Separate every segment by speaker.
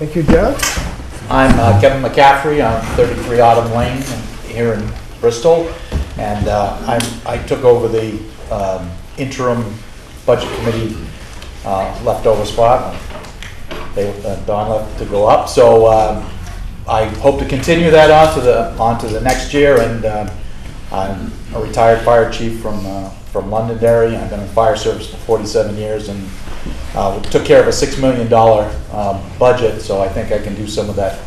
Speaker 1: Thank you, John.
Speaker 2: I'm Kevin McCaffrey. I'm 33 Autumn Lane here in Bristol, and I took over the interim budget committee leftover spot. Don left to go up, so I hope to continue that on to the next year. And I'm a retired fire chief from Londonderry. I've been in fire service for 47 years, and we took care of a $6 million budget, so I think I can do some of that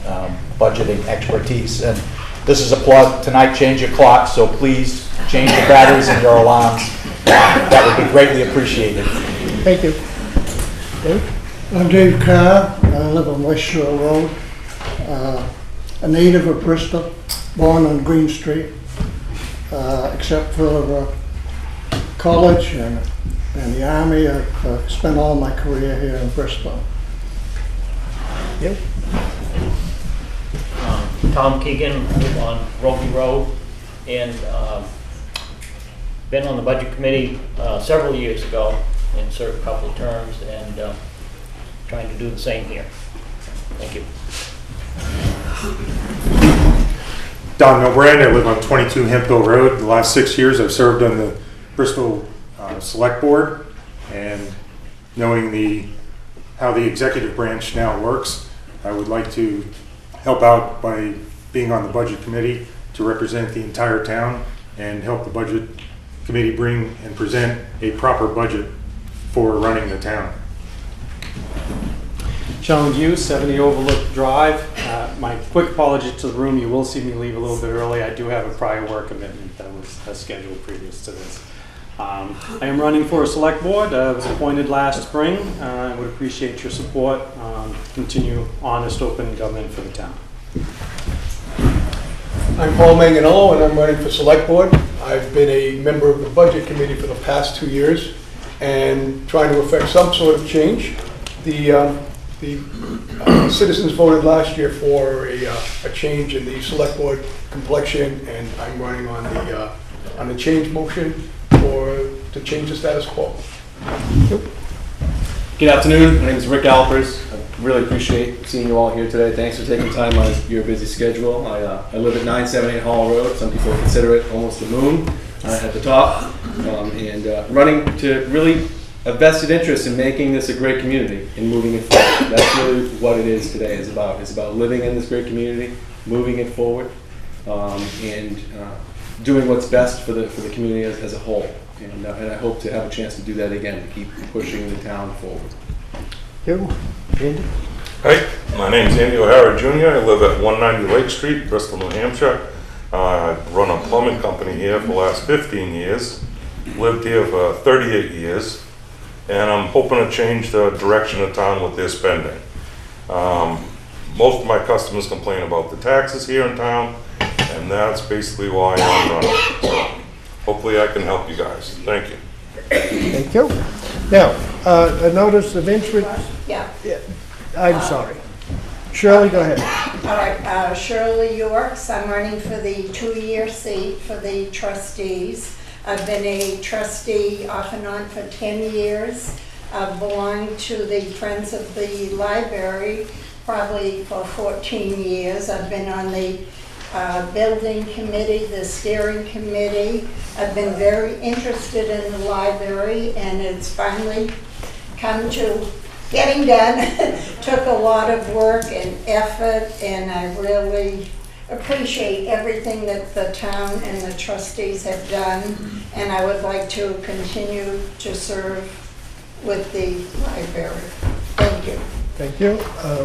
Speaker 2: budgeting expertise. And this is a plug tonight. Change your clock, so please change the batteries in your alarms. That would be greatly appreciated.
Speaker 1: Thank you. Dave?
Speaker 3: I'm Dave Carr. I live on West Shore Road. A native of Bristol, born on Green Street, except for college and the Army. I've spent all my career here in Bristol.
Speaker 1: Yep.
Speaker 4: Tom Keegan, I live on Roby Road, and been on the budget committee several years ago and served a couple of terms, and trying to do the same here. Thank you.
Speaker 5: Don Milbrand, I live on 22 Hemphill Road. The last 6 years I've served on the Bristol Select Board, and knowing how the executive branch now works, I would like to help out by being on the budget committee to represent the entire town and help the budget committee bring and present a proper budget for running the town.
Speaker 6: Sean Hughes, 70 Overlook Drive. My quick apology to the room. You will see me leave a little bit early. I do have a prior work commitment that was scheduled previous to this. I am running for a select board. I was appointed last spring. I would appreciate your support. Continue honest, open government for the town.
Speaker 1: I'm Paul Manganello, and I'm running for select board. I've been a member of the budget committee for the past 2 years and trying to effect some sort of change. The citizens voted last year for a change in the select board complexion, and I'm running on the change motion to change the status quo.
Speaker 7: Good afternoon. My name is Rick Alpers. I really appreciate seeing you all here today. Thanks for taking time out of your busy schedule. I live at 978 Hall Road. Some people consider it almost the moon at the top, and running to really a vested interest in making this a great community and moving it forward. That's really what it is today. It's about living in this great community, moving it forward, and doing what's best for the community as a whole. And I hope to have a chance to do that again, to keep pushing the town forward.
Speaker 1: You, Andy?
Speaker 8: Hi, my name is Andy O'Hara Jr. I live at 190 Lake Street, Bristol, New Hampshire. I've run a plumbing company here for the last 15 years, lived here for 38 years, and I'm hoping to change the direction of town with their spending. Most of my customers complain about the taxes here in town, and that's basically why I'm running. So hopefully I can help you guys. Thank you.
Speaker 1: Thank you. Now, a notice of interest.
Speaker 9: Yeah.
Speaker 1: I'm sorry. Shirley, go ahead.
Speaker 9: All right, Shirley Yorks. I'm running for the 2-year seat for the trustees. I've been a trustee off and on for 10 years. I've belonged to the Friends of the Library probably for 14 years. I've been on the building committee, the steering committee. I've been very interested in the library, and it's finally come to getting done. Took a lot of work and effort, and I really appreciate everything that the town and the trustees have done, and I would like to continue to serve with the library. Thank you.
Speaker 1: Thank you.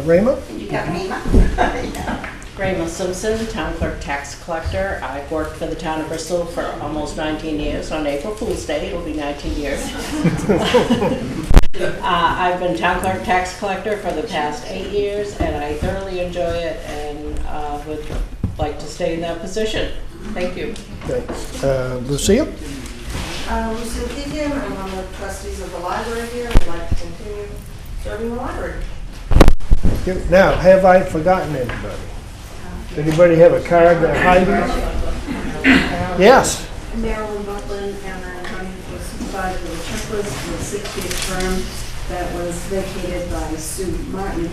Speaker 1: Rayma?
Speaker 9: You got Rayma? Yeah.
Speaker 10: Rayma Simpson, Town Clerk Tax Collector. I've worked for the Town of Bristol for almost 19 years. On April Fool's Day, it'll be 19 years. I've been Town Clerk Tax Collector for the past 8 years, and I thoroughly enjoy it, and would like to stay in that position. Thank you.
Speaker 1: Thanks. Lucille?
Speaker 11: Lucille Keegan. I'm on the trustees of the library here. I'd like to continue serving the library.
Speaker 1: Thank you. Now, have I forgotten anybody? Anybody have a card that hides? Yes.
Speaker 11: Marilyn Buckland, and I'm running for supervisor of the checklist for a 6-year term that was vacated by Sue Martin.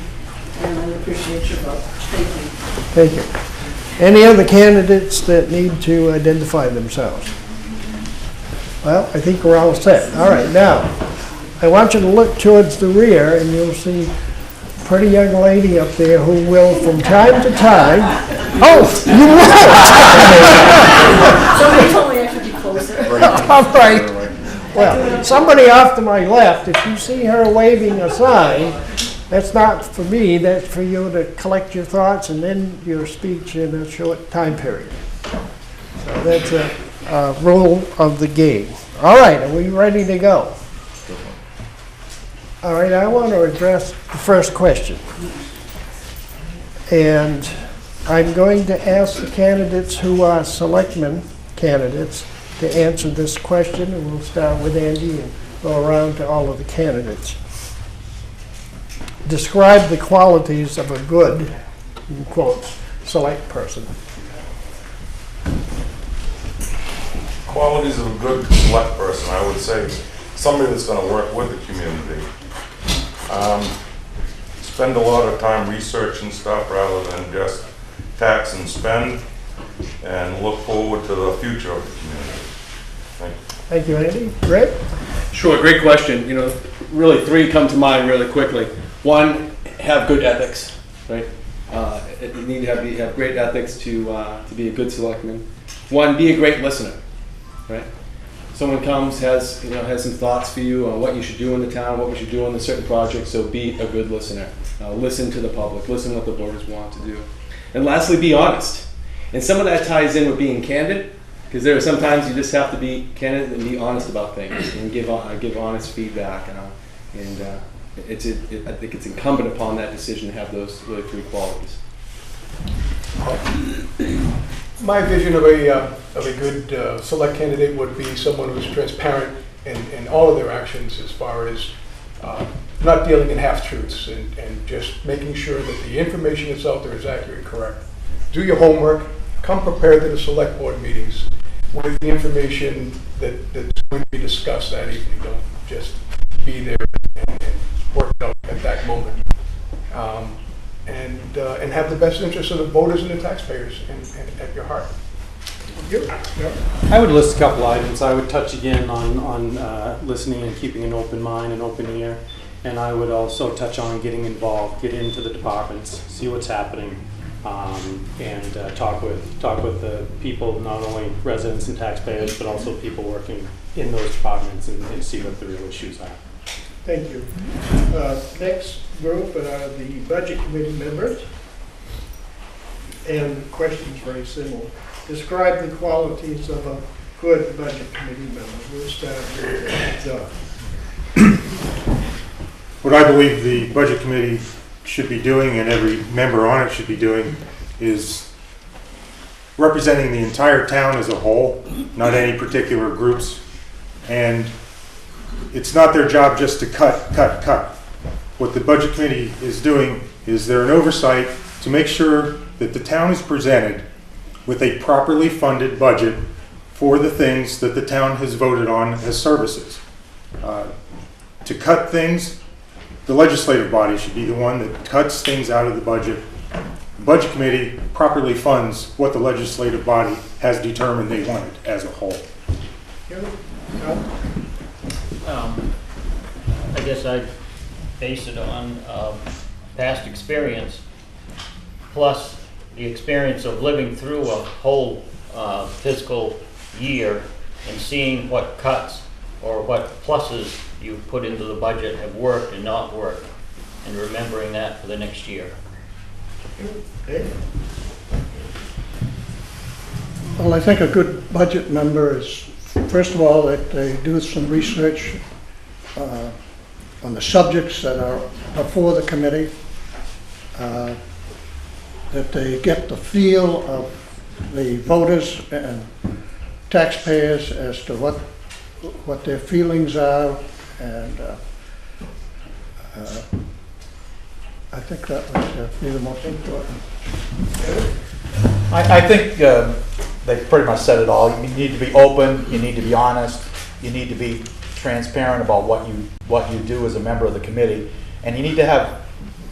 Speaker 11: and I appreciate your vote. Thank you.
Speaker 3: Thank you. Any other candidates that need to identify themselves? Well, I think we're all set. All right, now, I want you to look towards the rear, and you'll see a pretty young lady up there who will, from time to time, oh, you will!
Speaker 11: Somebody told me I should be closer.
Speaker 3: All right. Well, somebody off to my left, if you see her waving a sign, that's not for me, that's for you to collect your thoughts and then your speech in a short time period. So that's a rule of the game. All right, are we ready to go? All right, I want to address the first question. And I'm going to ask the candidates who are selectmen candidates to answer this question, and we'll start with Andy and go around to all of the candidates. Describe the qualities of a good, in quotes, select person.
Speaker 8: Qualities of a good select person, I would say somebody that's going to work with the community. Spend a lot of time researching stuff rather than just tax and spend, and look forward to the future of the community.
Speaker 3: Thank you, Andy. Rick?
Speaker 7: Sure, great question. You know, really three come to mind really quickly. One, have good ethics, right? You need to have great ethics to be a good selectman. One, be a great listener, right? Someone comes, has some thoughts for you on what you should do in the town, what we should do on a certain project, so be a good listener. Listen to the public, listen what the voters want to do. And lastly, be honest. And some of that ties in with being candid, because there are sometimes you just have to be candid and be honest about things and give honest feedback. I think it's incumbent upon that decision to have those really three qualities.
Speaker 1: My vision of a good select candidate would be someone who's transparent in all of their actions, as far as not dealing in half-truths and just making sure that the information that's out there is accurate and correct. Do your homework, come prepared to the select board meetings with the information that's going to be discussed that evening. Don't just be there and work it out at that moment. And have the best interests of the voters and the taxpayers at your heart.
Speaker 6: I would list a couple items. I would touch again on listening and keeping an open mind and open ear. And I would also touch on getting involved, get into the departments, see what's happening, and talk with the people, not only residents and taxpayers, but also people working in those departments, and see what the real issues are.
Speaker 3: Thank you. Next group are the budget committee members. And the question's very similar. Describe the qualities of a good budget committee member. We'll start with John.
Speaker 5: What I believe the budget committee should be doing, and every member on it should be doing, is representing the entire town as a whole, not any particular groups. And it's not their job just to cut. What the budget committee is doing is they're an oversight to make sure that the town is presented with a properly funded budget for the things that the town has voted on as services. To cut things, the legislative body should be the one that cuts things out of the budget. The budget committee properly funds what the legislative body has determined they wanted as a whole.
Speaker 4: I guess I'd base it on past experience, plus the experience of living through a whole fiscal year and seeing what cuts or what pluses you put into the budget have worked and not worked, and remembering that for the next year.
Speaker 3: Okay. Well, I think a good budget member is, first of all, that they do some research on the subjects that are before the committee, that they get the feel of the voters and taxpayers as to what their feelings are, and I think that would be the most important.
Speaker 2: I think they pretty much said it all. You need to be open, you need to be honest, you need to be transparent about what you do as a member of the committee, and you need to have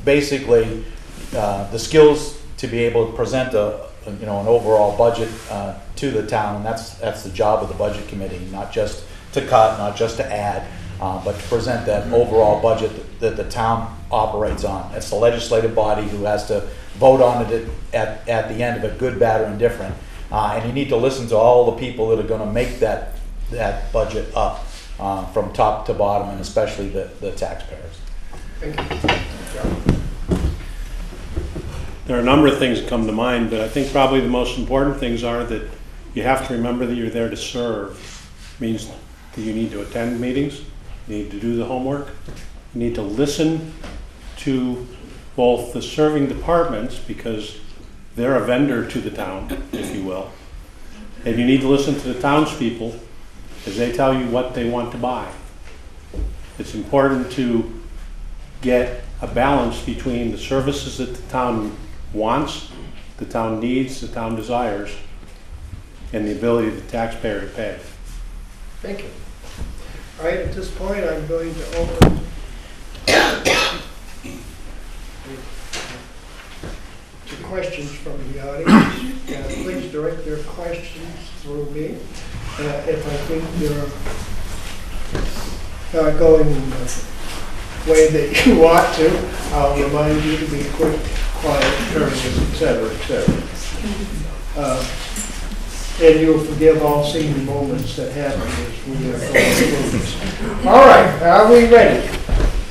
Speaker 2: basically the skills to be able to present an overall budget to the town, and that's the job of the budget committee, not just to cut, not just to add, but to present that overall budget that the town operates on. It's the legislative body who has to vote on it at the end of it, good, bad, or indifferent. And you need to listen to all the people that are going to make that budget up from top to bottom, and especially the taxpayers.
Speaker 1: Thank you.
Speaker 12: There are a number of things that come to mind, but I think probably the most important things are that you have to remember that you're there to serve. It means that you need to attend meetings, you need to do the homework, you need to listen to both the serving departments, because they're a vendor to the town, if you will, and you need to listen to the townspeople as they tell you what they want to buy. It's important to get a balance between the services that the town wants, the town needs, the town desires, and the ability of the taxpayer to pay.
Speaker 3: Thank you. All right, at this point, I'm going to open to questions from the audience. Please direct their questions through me. If I think they're not going in the way that you want to, I'll remind you to be quick, quiet, courteous, etc., etc. And you'll forgive all senior moments that happen as we are going through this. All right, are we ready?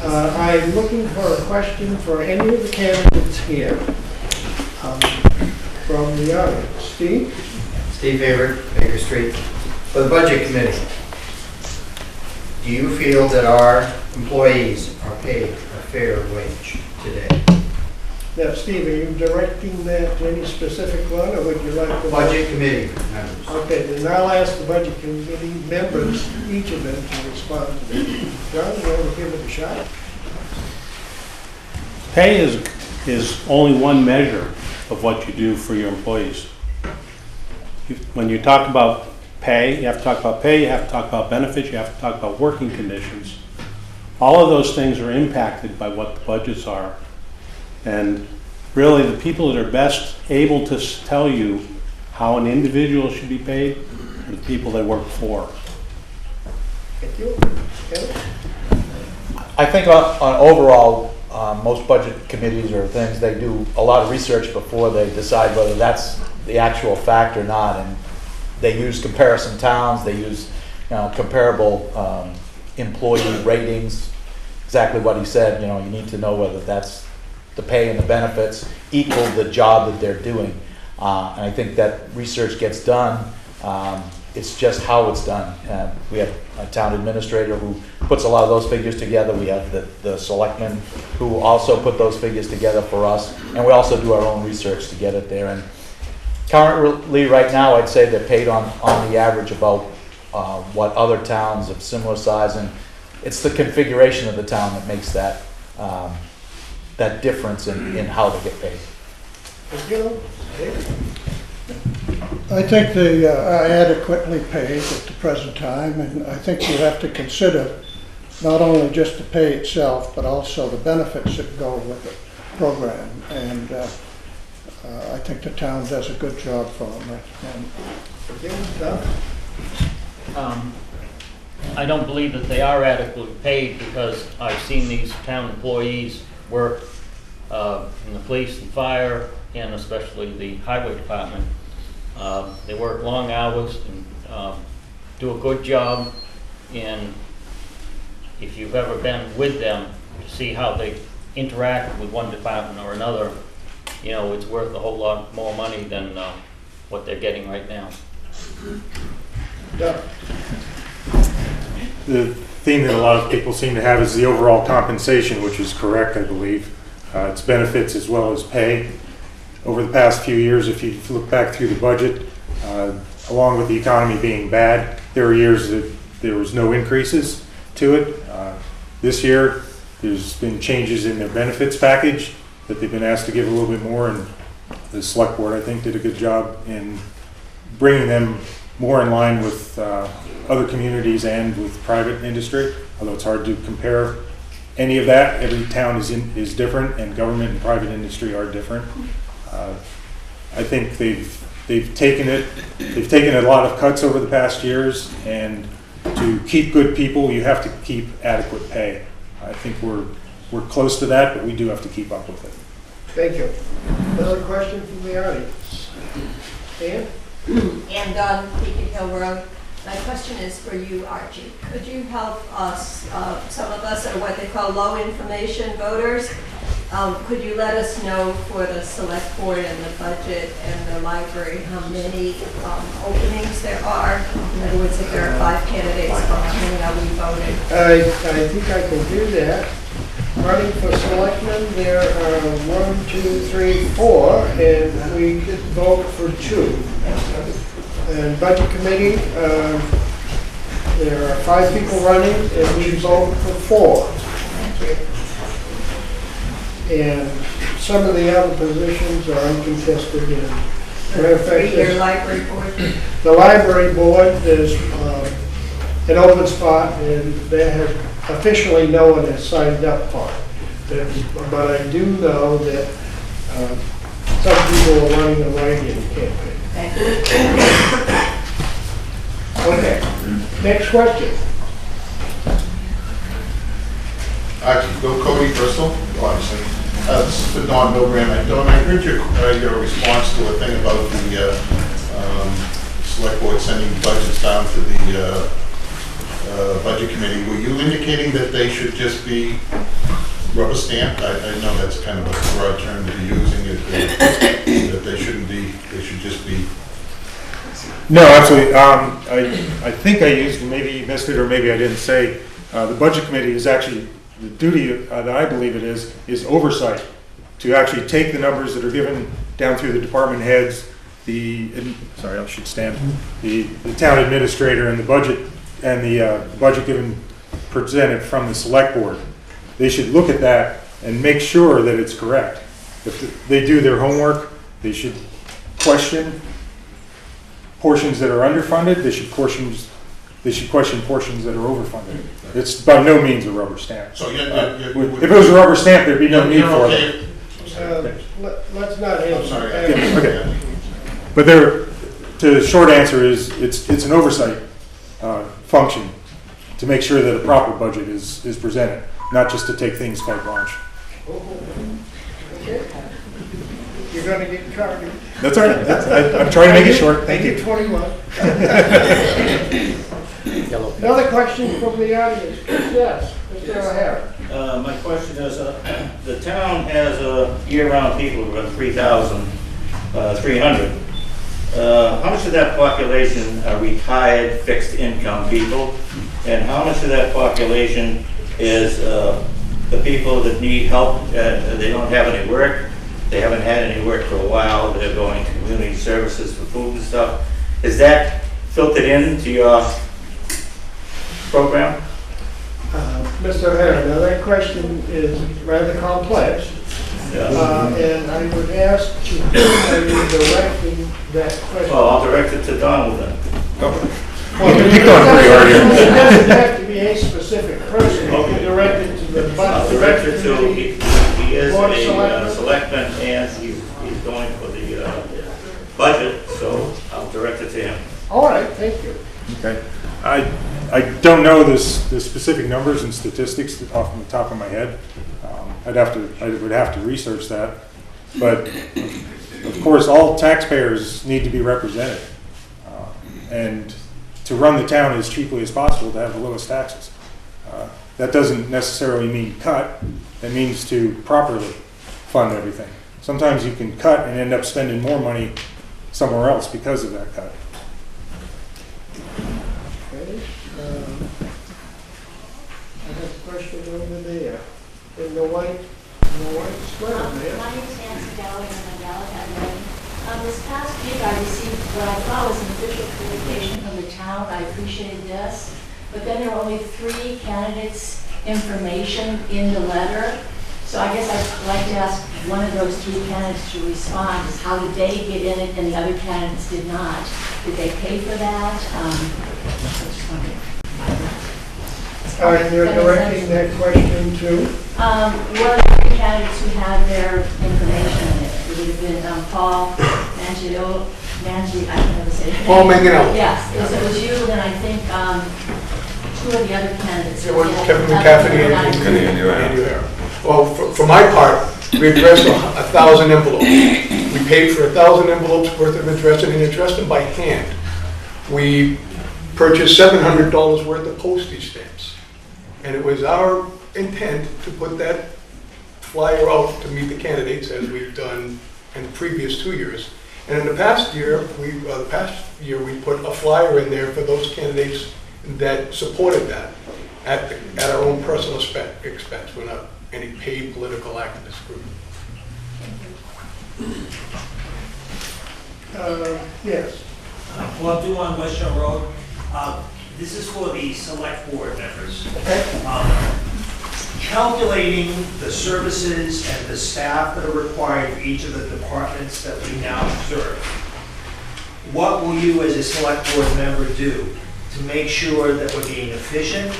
Speaker 3: I'm looking for a question for any of the candidates here from the audience. Steve?
Speaker 13: Steve Avery, Baker Street. For the Budget Committee, do you feel that our employees are paid a fair wage today?
Speaker 3: Now, Steve, are you directing that to any specific one, or would you like the
Speaker 13: Budget Committee members.
Speaker 3: Okay, then I'll ask the Budget Committee members, each of them, to respond to that. John, you want to give it a shot?
Speaker 12: Pay is only one measure of what you do for your employees. When you talk about pay, you have to talk about pay, you have to talk about benefits, you have to talk about working conditions. All of those things are impacted by what the budgets are. And really, the people that are best able to tell you how an individual should be paid are the people they work for.
Speaker 3: Thank you. Kevin?
Speaker 2: I think on overall, most budget committees or things, they do a lot of research before they decide whether that's the actual fact or not, and they use comparison towns, they use comparable employee ratings. Exactly what he said, you need to know whether that's the pay and the benefits equal the job that they're doing. And I think that research gets done. It's just how it's done. We have a town administrator who puts a lot of those figures together. We have the selectmen who also put those figures together for us. And we also do our own research to get it there. And currently, right now, I'd say they're paid on the average about what other towns of similar size. And it's the configuration of the town that makes that that difference in how they get paid.
Speaker 3: I think they are adequately paid at the present time, and I think you have to consider not only just the pay itself, but also the benefits that go with the program. And I think the town does a good job for them.
Speaker 4: I don't believe that they are adequately paid, because I've seen these town employees work in the police and fire, and especially the highway department. They work long hours and do a good job, and if you've ever been with them to see how they interact with one department or another, it's worth a whole lot more money than what they're getting right now.
Speaker 3: Yeah.
Speaker 5: The theme that a lot of people seem to have is the overall compensation, which is correct, I believe. It's benefits as well as pay. Over the past few years, if you look back through the budget, along with the economy being bad, there were years that there was no increases to it. This year, there's been changes in their benefits package that they've been asked to give a little bit more, and the select board, I think, did a good job in bringing them more in line with other communities and with private industry, although it's hard to compare any of that. Every town is different, and government and private industry are different. I think they've taken a lot of cuts over the past years, and to keep good people, you have to keep adequate pay. I think we're close to that, but we do have to keep up with it.
Speaker 3: Thank you. Another question from the audience. Dan?
Speaker 11: And on Beacon Hill Road, my question is for you, Archie. Could you help us, some of us are what they call low information voters, could you let us know for the select board and the budget and the library how many openings there are? In other words, if there are 5 candidates, how many are we voting?
Speaker 3: I think I can do that. Running for selectmen, there are 1, 2, 3, 4, and we could vote for 2. And budget committee, there are 5 people running, and we vote for 4. And some of the other positions are uncontested. And matter of fact,
Speaker 11: Your library board?
Speaker 3: the library board, there's an open spot, and they have officially no one has signed up for it. But I do know that some people are running the write-in campaign. Okay, next question.
Speaker 14: Actually, Bill Cody, Bristol, obviously. This is for Don Milgram. Don, I heard your response to a thing about the select board sending budgets down to the budget committee. Were you indicating that they should just be rubber stamped? I know that's kind of a broad term to be using, that they shouldn't be, they should just be.
Speaker 5: No, absolutely. I think I used, maybe you missed it or maybe I didn't say, the budget committee is actually, the duty that I believe it is oversight, to actually take the numbers that are given down through the department heads, the town administrator and the budget given presented from the select board. They should look at that and make sure that it's correct. If they do their homework, they should question portions that are underfunded. They should question portions that are overfunded. It's by no means a rubber stamp.
Speaker 14: So
Speaker 5: if it was a rubber stamp, there'd be no need for it.
Speaker 3: Let's not answer.
Speaker 14: I'm sorry.
Speaker 5: Okay. But the short answer is it's an oversight function to make sure that a proper budget is presented, not just to take things carte blanche.
Speaker 3: Okay. You're going to get covered.
Speaker 5: That's all right. I'm trying to make it short. Thank you.
Speaker 3: 21. Another question from the audience. Yes, Mr. O'Hara.
Speaker 15: My question is, the town has year-round people, about 3,300. How much of that population are retired, fixed-income people? And how much of that population is the people that need help? They don't have any work. They haven't had any work for a while. They're going to community services for food and stuff. Is that filtered into your program?
Speaker 3: Mr. O'Hara, now that question is rather complex.
Speaker 15: Yeah.
Speaker 3: And I would ask to directing that question.
Speaker 15: Well, I'll direct it to Donald then.
Speaker 3: It doesn't have to be a specific person. You can direct it to the
Speaker 15: I'll direct it to,
Speaker 3: committee.
Speaker 15: he is
Speaker 3: Board of
Speaker 15: a
Speaker 3: Selectmen.
Speaker 15: selectman and he's going for the budget, so I'll direct it to him.
Speaker 3: All right, thank you.
Speaker 5: Okay. I don't know the specific numbers and statistics off the top of my head. I would have to research that. But of course, all taxpayers need to be represented, and to run the town as cheaply as possible to have the lowest taxes. That doesn't necessarily mean cut. That means to properly fund everything. Sometimes you can cut and end up spending more money somewhere else because of that cut.
Speaker 3: Okay. I have a question over there. In the white square there.
Speaker 16: My name is Nancy Dowling, and I'm Galahad. This past week, I received what I thought was an official communication from the town. I appreciated this. But then there were only 3 candidates' information in the letter. So I guess I'd like to ask one of those 3 candidates to respond. Is how did they get in it and the other candidates did not? Did they pay for that? I was just wondering.
Speaker 3: And you're directing that question to?
Speaker 16: One of the candidates who had their information in it, it would have been Paul Mangio, I can never say his name.
Speaker 1: Paul Manganello.
Speaker 16: Yes, because it was you and I think two of the other candidates.
Speaker 1: It was Kevin McCaffrey and Andy O'Hara. Well, for my part, we addressed 1,000 envelopes. We paid for 1,000 envelopes worth of addressing and addressed them by hand. We purchased $700 worth of postage stamps. And it was our intent to put that flyer out to meet the candidates as we've done in the previous 2 years. And in the past year, we put a flyer in there for those candidates that supported that at our own personal expense. We're not any paid political activist group.
Speaker 3: Yes.
Speaker 17: Well, I'm on West Shore Road. This is for the select board members. Calculating the services and the staff that are required for each of the departments that we now serve. What will you as a select board member do to make sure that we're being efficient,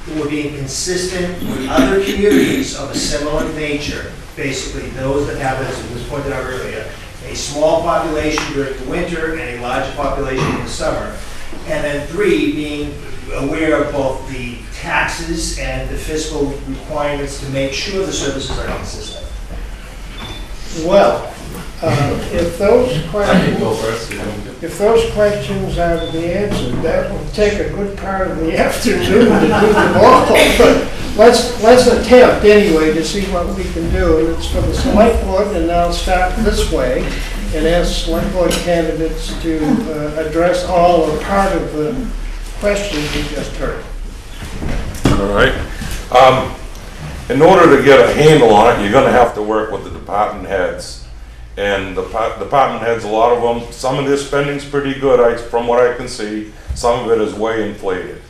Speaker 17: that we're being consistent with other communities of a similar nature, basically those that have, as was pointed out earlier, a small population during the winter and a larger population in the summer. And then 3, being aware of both the taxes and the fiscal requirements to make sure the services are consistent.
Speaker 3: Well, if those questions are to be answered, that will take a good part of the afternoon to do them all. But let's attempt anyway to see what we can do. And it's for the select board, and I'll start this way and ask select board candidates to address all or part of the questions we just heard.
Speaker 8: All right. In order to get a handle on it, you're going to have to work with the department heads. And the department heads, a lot of them, some of their spending's pretty good, from what I can see. Some of it is way inflated.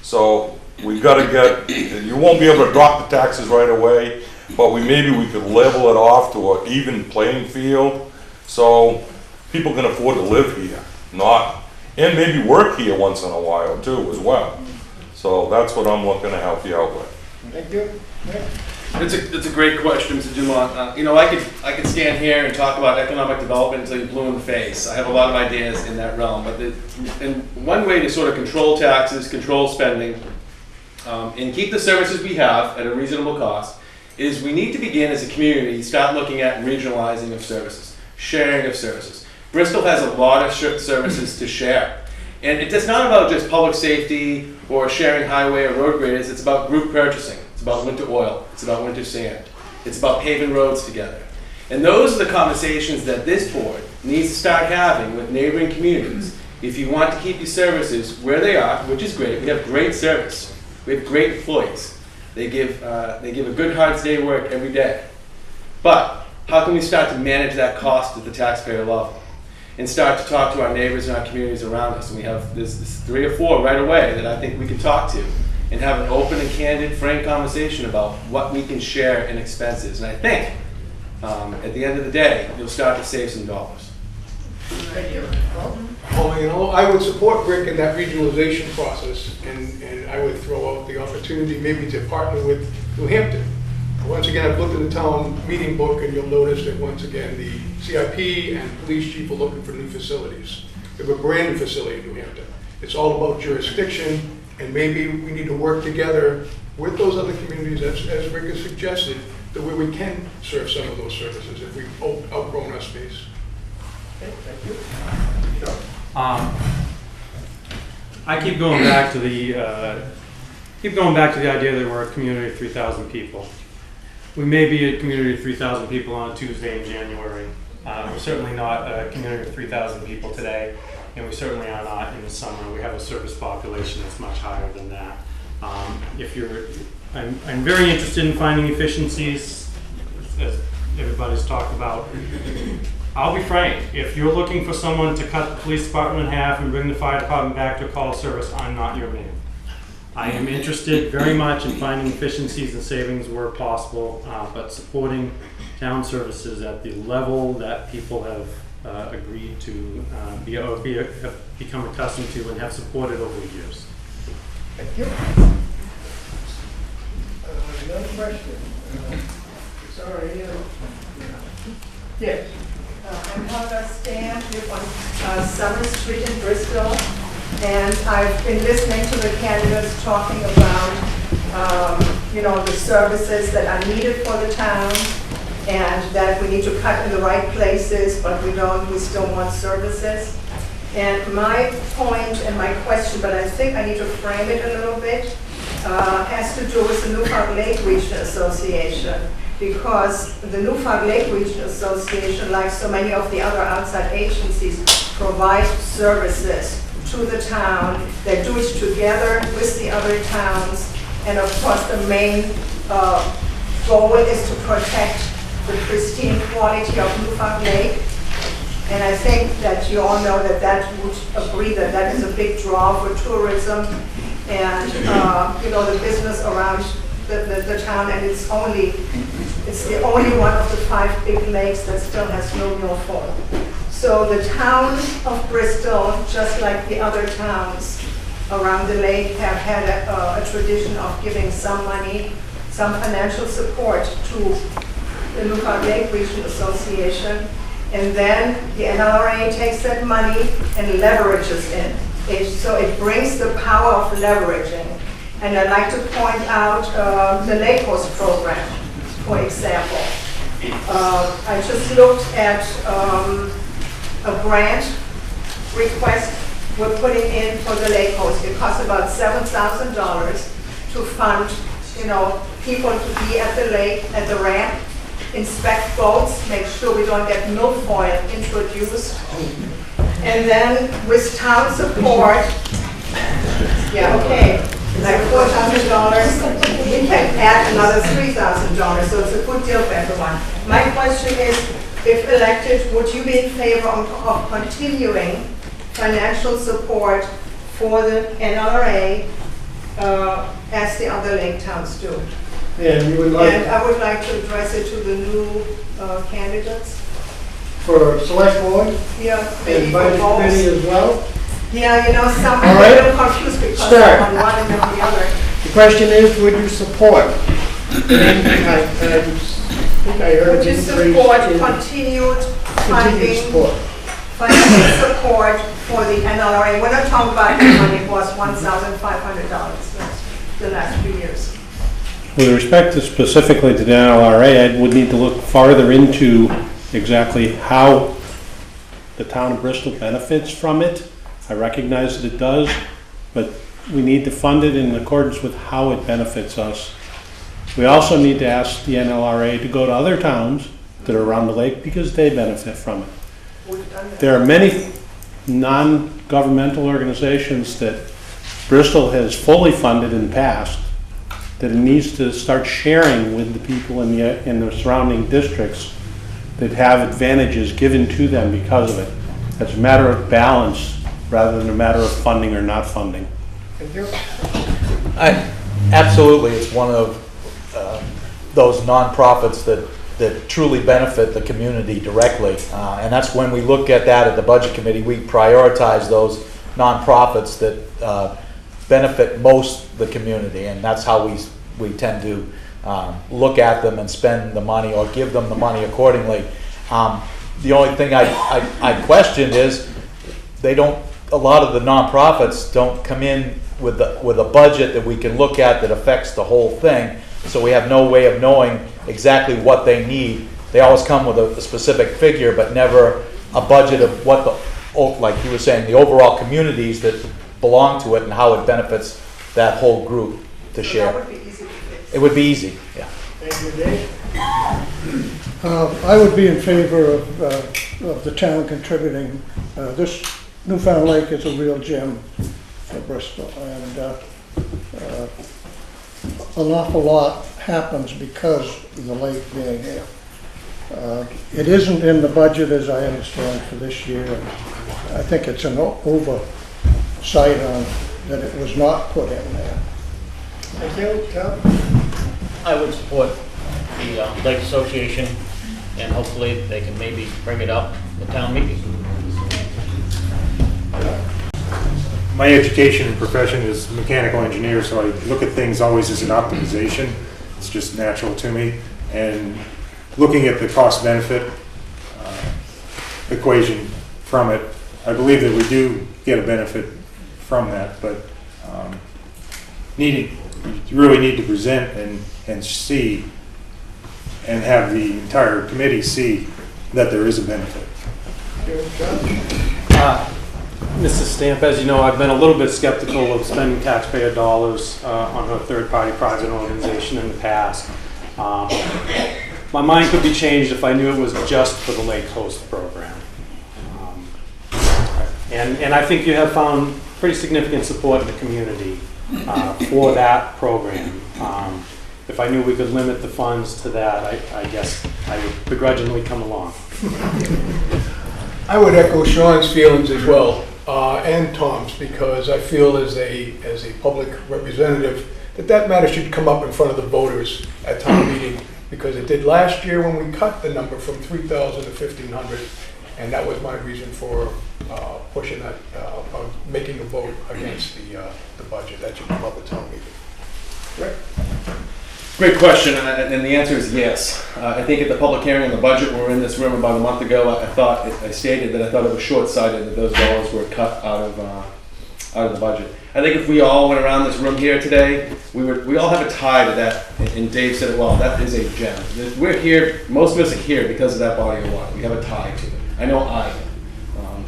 Speaker 8: So we've got to get, you won't be able to drop the taxes right away, but maybe we could level it off to an even playing field so people can afford to live here, and maybe work here once in a while too as well. So that's what I'm looking to help you out with.
Speaker 3: Thank you. Yeah.
Speaker 7: It's a great question, Mr. Dumont. I could stand here and talk about economic development until you blew in the face. I have a lot of ideas in that realm, but and one way to sort of control taxes, control spending, and keep the services we have at a reasonable cost is we need to begin as a community, start looking at regionalizing of services, sharing of services. Bristol has a lot of services to share. And it's not about just public safety or sharing highway or road graders, it's about group purchasing. It's about winter oil, it's about winter sand, it's about paving roads together. And those are the conversations that this board needs to start having with neighboring communities. If you want to keep your services where they are, which is great, we have great service, we have great employees. They give a good hard day's work every day. But how can we start to manage that cost at the taxpayer level? And start to talk to our neighbors and our communities around us. And we have this 3 or 4 right away that I think we can talk to and have an open and candid, frank conversation about what we can share in expenses. And I think at the end of the day, you'll start to save some dollars.
Speaker 3: Thank you.
Speaker 1: Well, I would support Rick in that regionalization process, and I would throw out the opportunity maybe to partner with New Hampton. Once again, I've looked at the town meeting book, and you'll notice that once again, the CIP and police chief are looking for new facilities. We have a brand new facility in New Hampton. It's all about jurisdiction, and maybe we need to work together with those other communities, as Rick has suggested, the way we can serve some of those services if we've outgrown our space. Okay, thank you. Sure.
Speaker 6: I keep going back to the idea that we're a community of 3,000 people. We may be a community of 3,000 people on a Tuesday in January. We're certainly not a community of 3,000 people today, and we certainly are not in the summer. We have a service population that's much higher than that. I'm very interested in finding efficiencies, as everybody's talked about. I'll be frank, if you're looking for someone to cut the police department in half and bring the fire department back to a call service, I'm not your man. I am interested very much in finding efficiencies and savings where possible, but supporting town services at the level that people have agreed to have become accustomed to and have supported over the years.
Speaker 3: Thank you.
Speaker 9: No question. Sorry. Yes. I'm Helga Stan, live on Summer Street in Bristol, and I've been listening to the candidates talking about, the services that are needed for the town, and that we need to cut in the right places, but we still want services. And my point and my question, but I think I need to frame it a little bit, has to do with the Newfound Lake Region Association. Because the Newfound Lake Region Association, like so many of the other outside agencies, provide services to the town. They do it together with the other towns. And of course, the main goal is to protect the pristine quality of Newfound Lake. And I think that you all know that would agree that is a big draw for tourism and the business around the town, and it's the only one of the 5 big lakes that still has no milfoil. So the town of Bristol, just like the other towns around the lake, have had a tradition of giving some money, some financial support to the Newfound Lake Region Association, and then the NLRA takes that money and leverages it. So it brings the power of leveraging. And I'd like to point out the Lake Coast program, for example. I just looked at a grant request we're putting in for the Lake Coast. It costs about $7,000 to fund, people to be at the lake, at the ramp, inspect boats, make sure we don't get milfoil introduced. And then with town support, like $4,000, we can add another $3,000, so it's a good deal for everyone. My question is, if elected, would you be in favor of continuing financial support for the NLRA as the other lake towns do?
Speaker 3: And you would like...
Speaker 9: And I would like to address it to the new candidates.
Speaker 3: For select board?
Speaker 9: Yeah, maybe
Speaker 3: And
Speaker 9: for
Speaker 3: budget
Speaker 9: both.
Speaker 3: committee as well?
Speaker 9: Yeah, some
Speaker 3: All
Speaker 9: are
Speaker 3: right.
Speaker 9: a little confused because
Speaker 3: Start.
Speaker 9: I'm on one and then on the other.
Speaker 3: The question is, would you support? And I think I heard
Speaker 9: Would you support continued funding, financial support for the NLRA? We're not talking about the money, it was $1,500 the last few years.
Speaker 12: With respect to specifically to the NLRA, I would need to look farther into exactly how the town of Bristol benefits from it. I recognize that it does, but we need to fund it in accordance with how it benefits us. We also need to ask the NLRA to go to other towns that are around the lake because they benefit from it. There are many non-governmental organizations that Bristol has fully funded in the past that it needs to start sharing with the people in the surrounding districts that have advantages given to them because of it. It's a matter of balance rather than a matter of funding or not funding.
Speaker 3: Thank you.
Speaker 2: Absolutely, it's one of those nonprofits that truly benefit the community directly. And that's when we look at that at the Budget Committee, we prioritize those nonprofits that benefit most the community, and that's how we tend to look at them and spend the money or give them the money accordingly. The only thing I questioned is a lot of the nonprofits don't come in with a budget that we can look at that affects the whole thing, so we have no way of knowing exactly what they need. They always come with a specific figure, but never a budget of what like you were saying, the overall communities that belong to it and how it benefits that whole group to share.
Speaker 9: That would be easy to fix.
Speaker 2: It would be easy, yeah.
Speaker 3: Thank you, Dave. I would be in favor of the town contributing. This Newfound Lake is a real gem for Bristol, and an awful lot happens because of the lake being here. It isn't in the budget, as I understand, for this year, and I think it's an oversight on that it was not put in there. Thank you, Tom.
Speaker 4: I would support the Lake Association, and hopefully they can maybe bring it up at town meeting.
Speaker 5: My education and profession is mechanical engineer, so I look at things always as an optimization. It's just natural to me. And looking at the cost-benefit equation from it, I believe that we do get a benefit from that, but you really need to present and see and have the entire committee see that there is a benefit.
Speaker 6: Mrs. Stamp, as you know, I've been a little bit skeptical of spending taxpayer dollars on a third-party private organization in the past. My mind could be changed if I knew it was just for the Lake Coast program. And I think you have found pretty significant support in the community for that program. If I knew we could limit the funds to that, I guess I would begrudgingly come along.
Speaker 1: I would echo Sean's feelings as well, and Tom's, because I feel as a public representative that matter should come up in front of the voters at town meeting, because it did last year when we cut the number from 3,000 to 1,500, and that was my reason for pushing that, making a vote against the budget. That should come up at town meeting. Right?
Speaker 7: Great question, and the answer is yes. I think at the public hearing on the budget, we were in this room about a month ago. I stated that I thought it was short-sighted that those dollars were cut out of the budget. I think if we all went around this room here today, we all have a tie to that. And Dave said it well. That is a gem. We're here. Most of us are here because of that body of water. We have a tie to it. I know I am.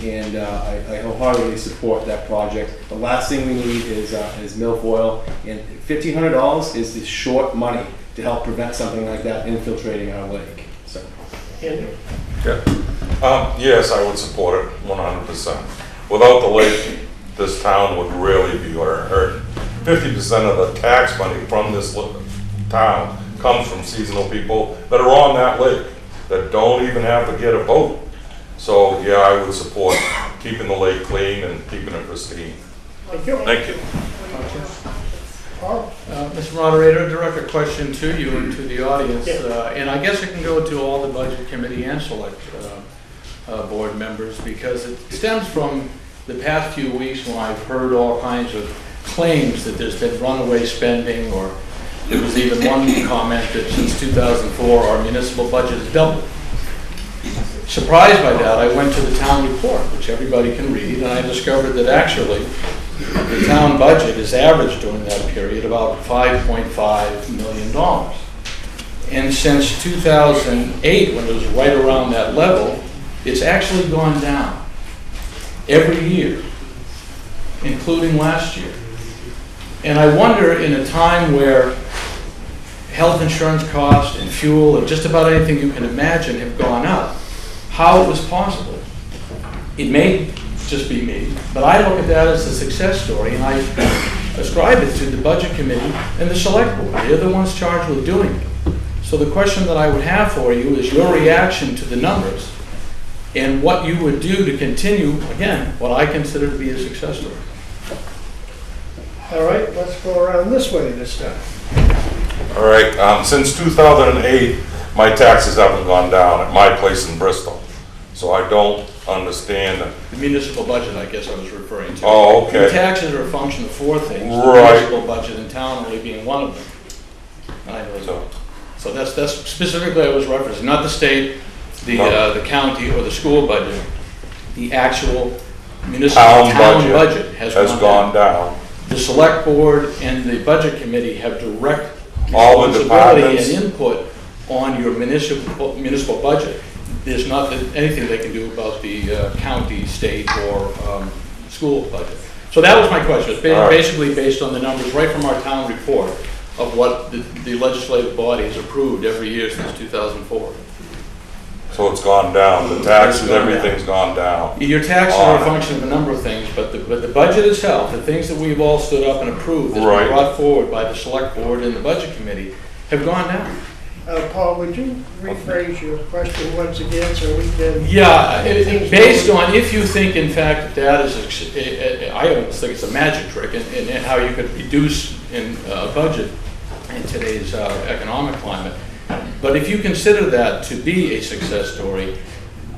Speaker 7: And I wholeheartedly support that project. The last thing we need is milfoil, and $1,500 is the short money to help prevent something like that infiltrating our lake. So,
Speaker 8: yeah. Yes, I would support it 100%. Without the lake, this town would really be hurt. 50% of the tax money from this town comes from seasonal people that are on that lake that don't even have to get a boat. So, yeah, I would support keeping the lake clean and keeping it pristine.
Speaker 3: Thank you.
Speaker 8: Thank you.
Speaker 18: Mr. Moderator, direct a question to you and to the audience, and I guess it can go to all the budget committee and select board members, because it stems from the past few weeks when I've heard all kinds of claims that there's been runaway spending, or there was even one comment that since 2004 our municipal budget has doubled. Surprised by that, I went to the town report, which everybody can read, and I discovered that actually the town budget is averaged during that period about $5.5 million. And since 2008, when it was right around that level, it's actually gone down every year, including last year. And I wonder, in a time where health insurance costs and fuel and just about anything you can imagine have gone up, how it was possible. It may just be me, but I look at that as a success story, and I ascribe it to the budget committee and the select board. They're the ones charged with doing it. So the question that I would have for you is your reaction to the numbers and what you would do to continue, again, what I consider to be a success story.
Speaker 3: All right, let's go around this way this time.
Speaker 8: All right, since 2008, my taxes haven't gone down at my place in Bristol. So I don't understand.
Speaker 18: The municipal budget, I guess I was referring to.
Speaker 8: Oh, okay.
Speaker 18: The taxes are a function of four things.
Speaker 8: Right.
Speaker 18: The municipal budget in town only being one of them. And I know so that's specifically I was referencing, not the state, the county, or the school budget. The actual municipal town budget has gone down. The select board and the budget committee have direct responsibility and input on your municipal budget. There's not anything they can do about the county, state, or school budget. So that was my question. It's basically based on the numbers right from our town report of what the legislative body has approved every year since 2004.
Speaker 8: So it's gone down. The taxes, everything's gone down.
Speaker 18: Your taxes are a function of a number of things, but the budget itself, the things that we've all stood up and approved, that's been brought forward by the select board and the budget committee, have gone down.
Speaker 3: Paul, would you rephrase your question once again so we can...
Speaker 18: Yeah, based on if you think, in fact, that is, I don't think it's a magic trick in how you could reduce in a budget in today's economic climate. But if you consider that to be a success story,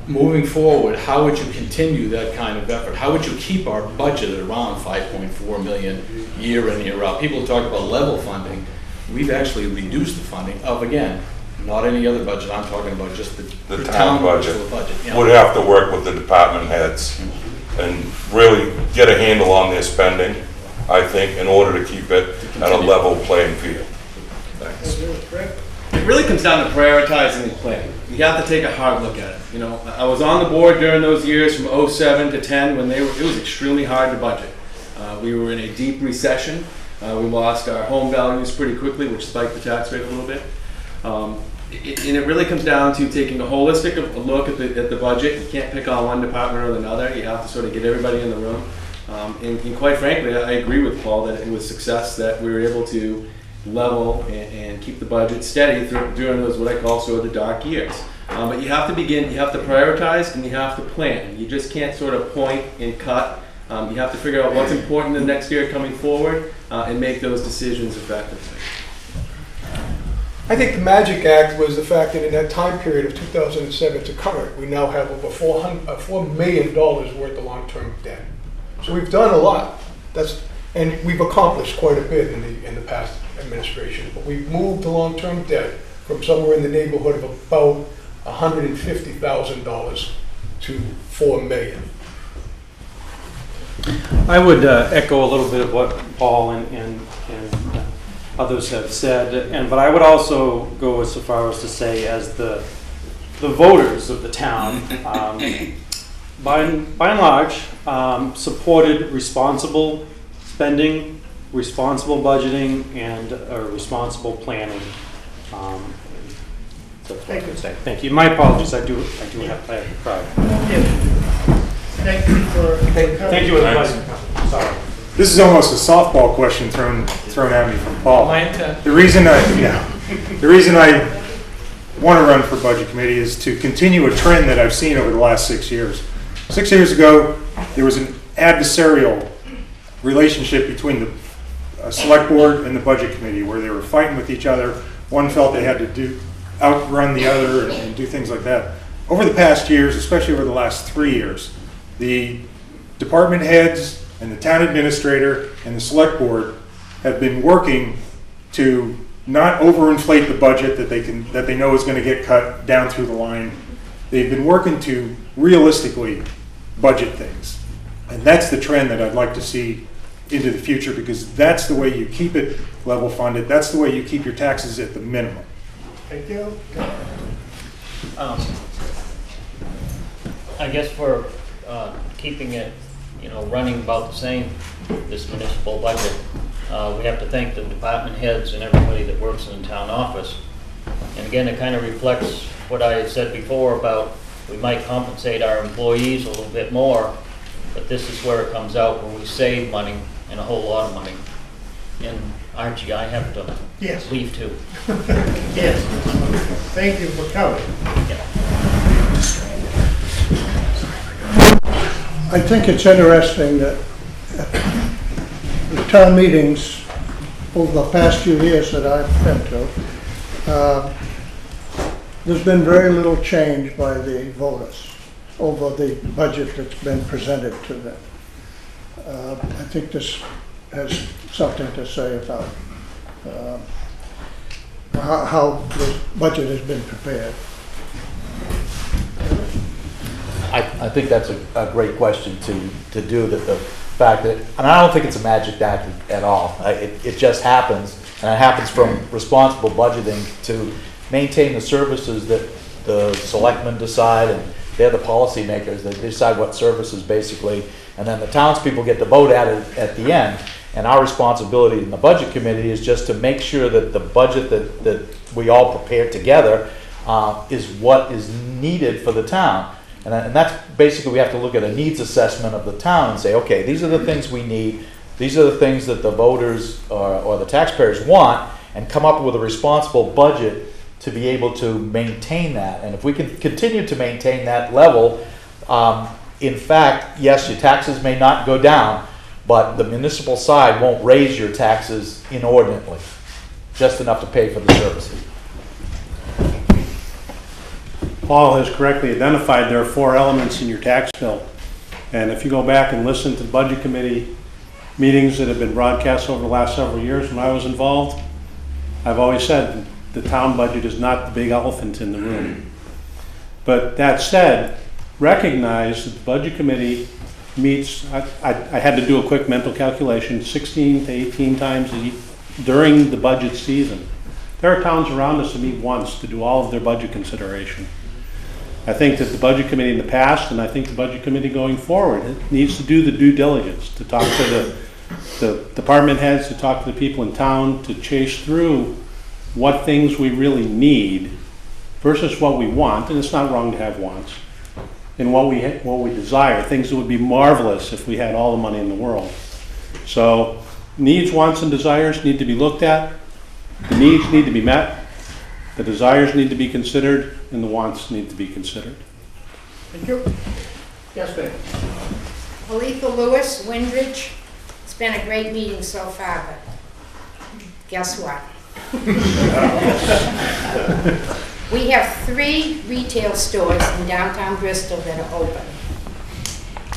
Speaker 18: moving forward, how would you continue that kind of effort? How would you keep our budget at around $5.4 million year in, year out? People talk about level funding. we've actually reduced the funding of, again, not any other budget, I'm talking about just
Speaker 8: The town budget
Speaker 18: you know.
Speaker 8: would have to work with the department heads and really get a handle on their spending, I think, in order to keep it at a level playing field. Thanks.
Speaker 7: It really comes down to prioritizing and planning. You have to take a hard look at it. You know, I was on the board during those years from 07 to 10 when it was extremely hard to budget. We were in a deep recession. We lost our home values pretty quickly, which spiked the tax rate a little bit. And it really comes down to taking a holistic look at the budget. You can't pick on one department or another. You have to sort of get everybody in the room. And quite frankly, I agree with Paul that it was success that we were able to level and keep the budget steady during those what I call sort of the dark years. But you have to begin, you have to prioritize, and you have to plan. You just can't sort of point and cut. You have to figure out what's important the next year coming forward and make those decisions effectively.
Speaker 1: I think the magic act was the fact that in that time period of 2007 to current, we now have over $4 million worth of long-term debt. So we've done a lot. And we've accomplished quite a bit in the past administration. But we've moved the long-term debt from somewhere in the neighborhood of about $150,000 to $4 million.
Speaker 6: I would echo a little bit of what Paul and others have said, but I would also go so far as to say, as the voters of the town, by and large, supported responsible spending, responsible budgeting, and responsible planning. That's what I could say. Thank you. My apologies. I do have to cry.
Speaker 17: Thank you for
Speaker 6: Thank you. Sorry.
Speaker 5: This is almost a softball question thrown at me from Paul.
Speaker 18: My intent.
Speaker 5: The reason I want to run for budget committee is to continue a trend that I've seen over the last 6 years. 6 years ago, there was an adversarial relationship between the select board and the budget committee where they were fighting with each other. One felt they had to outrun the other and do things like that. Over the past years, especially over the last 3 years, the department heads and the town administrator and the select board have been working to not overinflate the budget that they know is going to get cut down through the line. They've been working to realistically budget things. And that's the trend that I'd like to see into the future, because that's the way you keep it level funded. That's the way you keep your taxes at the minimum.
Speaker 17: Thank you.
Speaker 4: I guess for keeping it, running about the same, this municipal budget, we have to thank the department heads and everybody that works in the town office. And again, it kind of reflects what I had said before about we might compensate our employees a little bit more, but this is where it comes out, where we save money, and a whole lot of money. And Archie, I have to leave too.
Speaker 17: Yes. Thank you for coming.
Speaker 3: I think it's interesting that the town meetings over the past few years that I've been to, there's been very little change by the voters over the budget that's been presented to them. I think this has something to say about how the budget has been prepared.
Speaker 2: I think that's a great question to do, that the fact that, and I don't think it's a magic act at all. It just happens, and it happens from responsible budgeting to maintain the services that the selectmen decide, and they're the policymakers. They decide what services basically, and then the townspeople get to vote at it at the end. And our responsibility in the budget committee is just to make sure that the budget that we all prepare together is what is needed for the town. And that's basically, we have to look at a needs assessment of the town and say, okay, these are the things we need, these are the things that the voters or the taxpayers want, and come up with a responsible budget to be able to maintain that. And if we can continue to maintain that level, in fact, yes, your taxes may not go down, but the municipal side won't raise your taxes inordinately, just enough to pay for the services.
Speaker 12: Paul has correctly identified there are 4 elements in your tax bill. And if you go back and listen to budget committee meetings that have been broadcast over the last several years when I was involved, I've always said the town budget is not the big elephant in the room. But that said, recognize that the budget committee meets, I had to do a quick mental calculation, 16 to 18 times during the budget season. There are towns around us that meet once to do all of their budget consideration. I think that the budget committee in the past, and I think the budget committee going forward, needs to do the due diligence, to talk to the department heads, to talk to the people in town, to chase through what things we really need versus what we want, and it's not wrong to have wants, and what we desire, things that would be marvelous if we had all the money in the world. So needs, wants, and desires need to be looked at. The needs need to be met. The desires need to be considered, and the wants need to be considered.
Speaker 1: Thank you. Yes, ma'am.
Speaker 19: Aletha Lewis, Windridge. It's been a great meeting so far, but guess what? We have 3 retail stores in downtown Bristol that are open.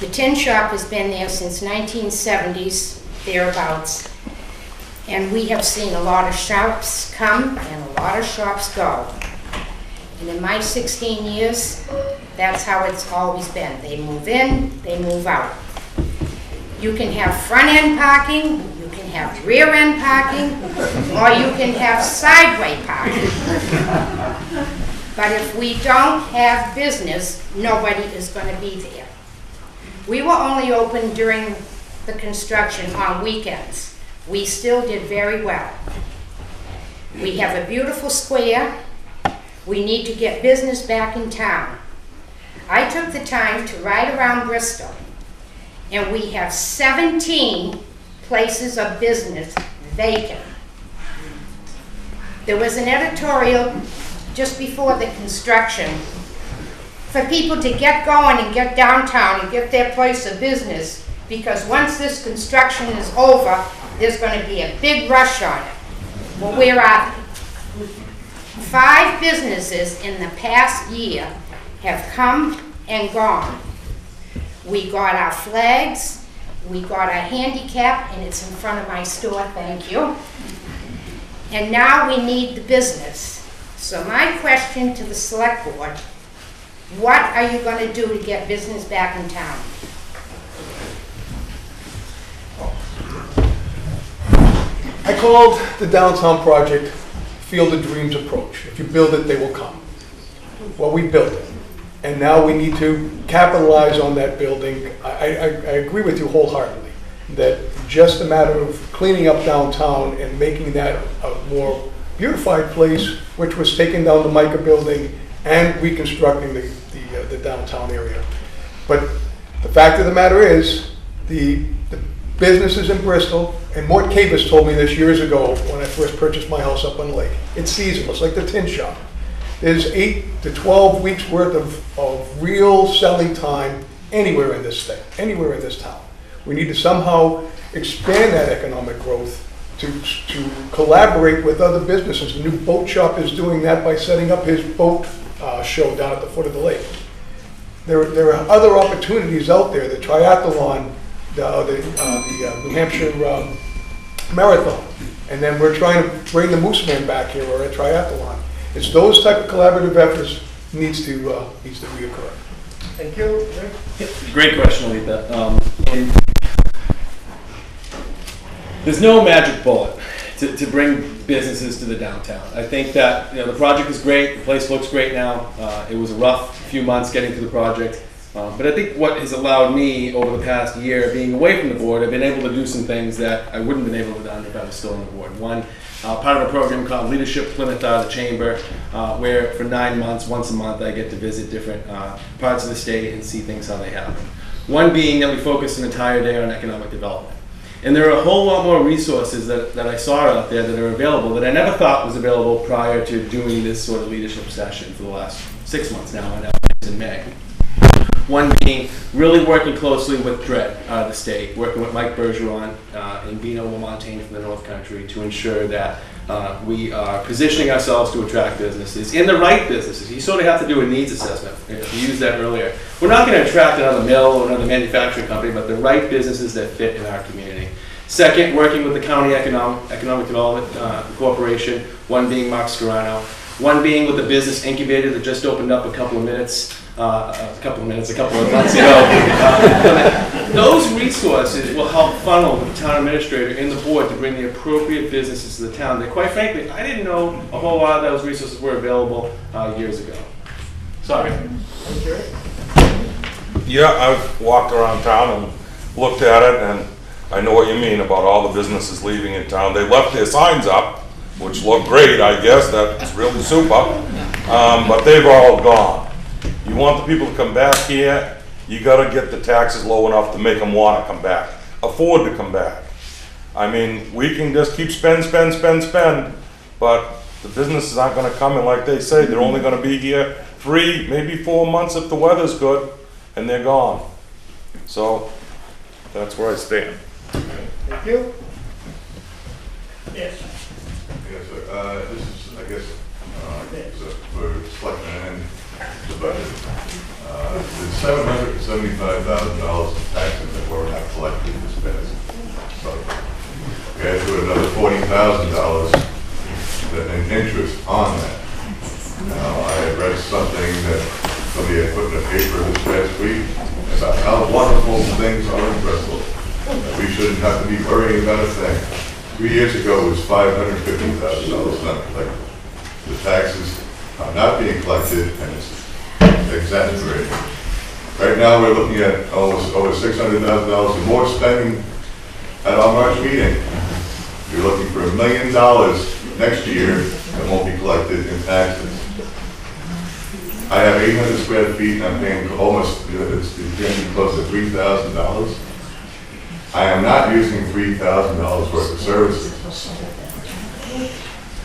Speaker 19: The tin shop has been there since 1970s, thereabouts. And we have seen a lot of shops come and a lot of shops go. And in my 16 years, that's how it's always been. They move in, they move out. You can have front-end parking, you can have rear-end parking, or you can have sideway parking. But if we don't have business, nobody is going to be there. We were only open during the construction on weekends. We still did very well. We have a beautiful square. We need to get business back in town. I took the time to ride around Bristol, and we have 17 places of business vacant. There was an editorial just before the construction for people to get going and get downtown and get their place of business, because once this construction is over, there's going to be a big rush on it. Well, where are they? 5 businesses in the past year have come and gone. We got our flags, we got our handicap, and it's in front of my store, thank you. And now we need the business. So my question to the select board, what are you going to do to get business back in town?
Speaker 1: I called the downtown project Field of Dreams approach. If you build it, they will come. Well, we built it. And now we need to capitalize on that building. I agree with you wholeheartedly that just a matter of cleaning up downtown and making that a more beautified place, which was taking down the Micah building and reconstructing the downtown area. But the fact of the matter is, the businesses in Bristol, and Mort Cavis told me this years ago when I first purchased my house up on the lake, it's seasonal, it's like the tin shop. There's 8 to 12 weeks worth of real selling time anywhere in this state, anywhere in this town. We need to somehow expand that economic growth to collaborate with other businesses. The new boat shop is doing that by setting up his boat show down at the foot of the lake. There are other opportunities out there, the triathlon, the New Hampshire Marathon, and then we're trying to bring the Mooseman back here, or a triathlon. It's those type of collaborative efforts needs to reoccur. Thank you.
Speaker 7: Great question, Aletha. And there's no magic bullet to bring businesses to the downtown. I think that the project is great. The place looks great now. It was a rough few months getting to the project. But I think what has allowed me over the past year, being away from the board, I've been able to do some things that I wouldn't have been able to do if I was still on the board. One, part of a program called Leadership Plymouth out of the Chamber, where for 9 months, once a month, I get to visit different parts of the state and see things how they happen. One being that we focus an entire day on economic development. And there are a whole lot more resources that I saw out there that are available that I never thought was available prior to doing this sort of leadership session for the last 6 months now, and now it's in May. One being really working closely with DRED out of the state, working with Mike Bergeron and Bino Lamontagne from the North Country to ensure that we are positioning ourselves to attract businesses, in the right businesses. You sort of have to do a needs assessment. You used that earlier. We're not going to attract another mill or another manufacturing company, but the right businesses that fit in our community. Second, working with the County Economic Development Corporation, one being Mark Scarano, one being with the business incubator that just opened up a couple of months ago. Those resources will help funnel the town administrator and the board to bring the appropriate businesses to the town that, quite frankly, I didn't know a whole lot of those resources were available years ago. Sorry.
Speaker 8: Yeah, I've walked around town and looked at it, and I know what you mean about all the businesses leaving in town. They left their signs up, which look great, I guess, that's really super, but they've all gone. You want the people to come back here, you gotta get the taxes low enough to make them wanna come back, afford to come back. I mean, we can just keep spend, but the businesses aren't gonna come in like they say. They're only gonna be here 3, maybe 4 months if the weather's good, and they're gone. So, that's where I stand.
Speaker 3: Thank you.
Speaker 14: Yes, sir. This is, I guess, for selectmen and the budget. There's $775,000 in taxes that were not collected this past. So, we had to put another $40,000 in interest on that. Now, I had read something that somebody had put in the paper this past week about how wonderful things are in Bristol. That we shouldn't have to be worrying about a thing. 3 years ago, it was $550,000 not collected. The taxes are not being collected, and it's exaggerated. Right now, we're looking at almost over $600,000 more spending at our March meeting. We're looking for $1 million next year that won't be collected in taxes. I have 800 square feet, and I'm paying almost, it's getting close to $3,000. I am not using $3,000 worth of services.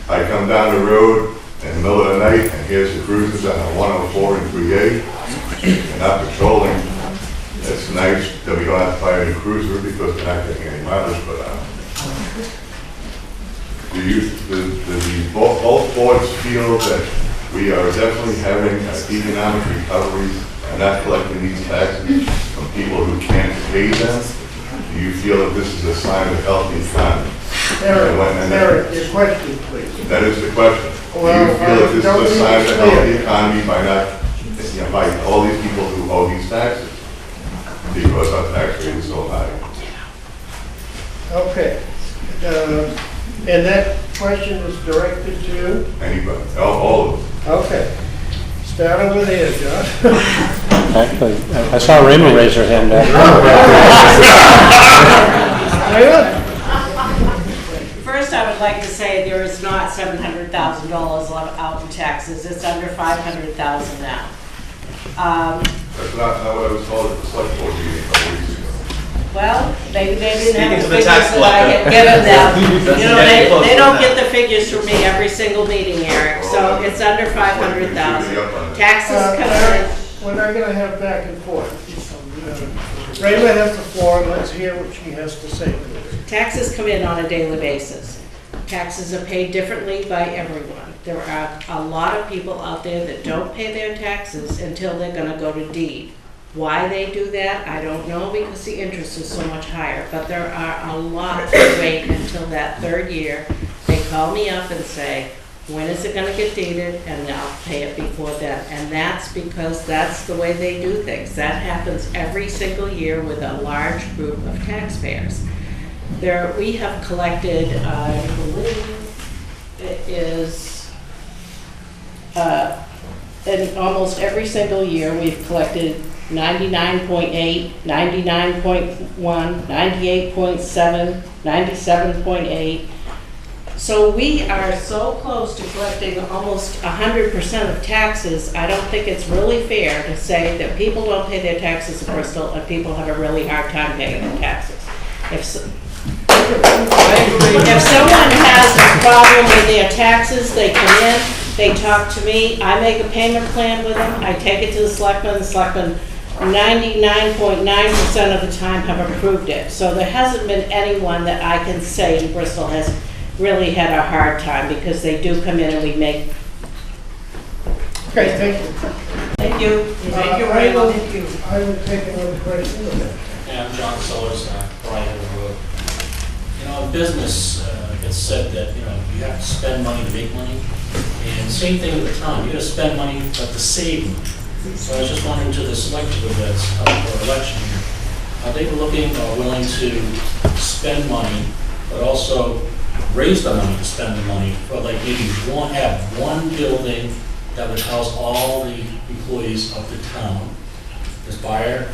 Speaker 14: I come down the road in the middle of the night, and here's the cruisers on 104 and 3A. They're not patrolling. It's nice that we don't have to buy a new cruiser because we're not getting any mileage put on. Do both boards feel that we are definitely having an economic recovery and not collecting these taxes from people who can't pay them? Do you feel that this is a sign of a healthy economy?
Speaker 3: Eric, your question, please.
Speaker 14: That is the question.
Speaker 3: Well,
Speaker 14: do you feel that this is a sign of a healthy economy by not, by all these people who owe these taxes? Because our tax rate is so high.
Speaker 3: Okay. And that question is directed to?
Speaker 14: Anybody, all of them.
Speaker 3: Okay. Starting with here, John.
Speaker 12: Actually, I saw Raymond raise her hand back.
Speaker 10: First, I would like to say there is not $700,000 out in taxes. It's under $500,000 now.
Speaker 14: That's not what I was told at the select board meeting a couple weeks ago.
Speaker 10: Well, maybe they didn't have the
Speaker 7: Speaking to the
Speaker 10: figures
Speaker 7: tax
Speaker 10: that I had given them. You know,
Speaker 7: Getting close
Speaker 10: they
Speaker 7: to
Speaker 10: don't
Speaker 7: that.
Speaker 10: get the figures from me every single meeting, Eric, so it's under $500,000. Taxes come in.
Speaker 3: We're not going to have back and forth. Raymond has the floor, and let's hear what she has to say.
Speaker 10: Taxes come in on a daily basis. Taxes are paid differently by everyone. There are a lot of people out there that don't pay their taxes until they're going to go to deed. Why they do that, I don't know, because the interest is so much higher. But there are a lot that wait until that third year. They call me up and say, when is it going to get deeded? And I'll pay it before then. And that's because that's the way they do things. That happens every single year with a large group of taxpayers. We have collected, I believe it is, in almost every single year, we've collected 99.8, 99.1, 98.7, 97.8. So we are so close to collecting almost 100% of taxes, I don't think it's really fair to say that people don't pay their taxes in Bristol and people have a really hard time paying their taxes. If someone has a problem with their taxes, they come in, they talk to me, I make a payment plan with them, I take it to the selectmen 99.9% of the time have approved it. So there hasn't been anyone that I can say in Bristol has really had a hard time, because they do come in and we make.
Speaker 3: Okay, thank you.
Speaker 10: Thank you. Thank you,
Speaker 3: I will
Speaker 10: Thank you.
Speaker 3: take another question.
Speaker 20: Yeah, I'm John Sellers, Brian Road. business, it's said that, you have to spend money to make money. And same thing with the town, you gotta spend money, but to save money. So I was just wondering to the select board that's up for election here, are they looking or willing to spend money, but also raise the money to spend the money for like maybe have one building that would house all the employees of the town, the fire,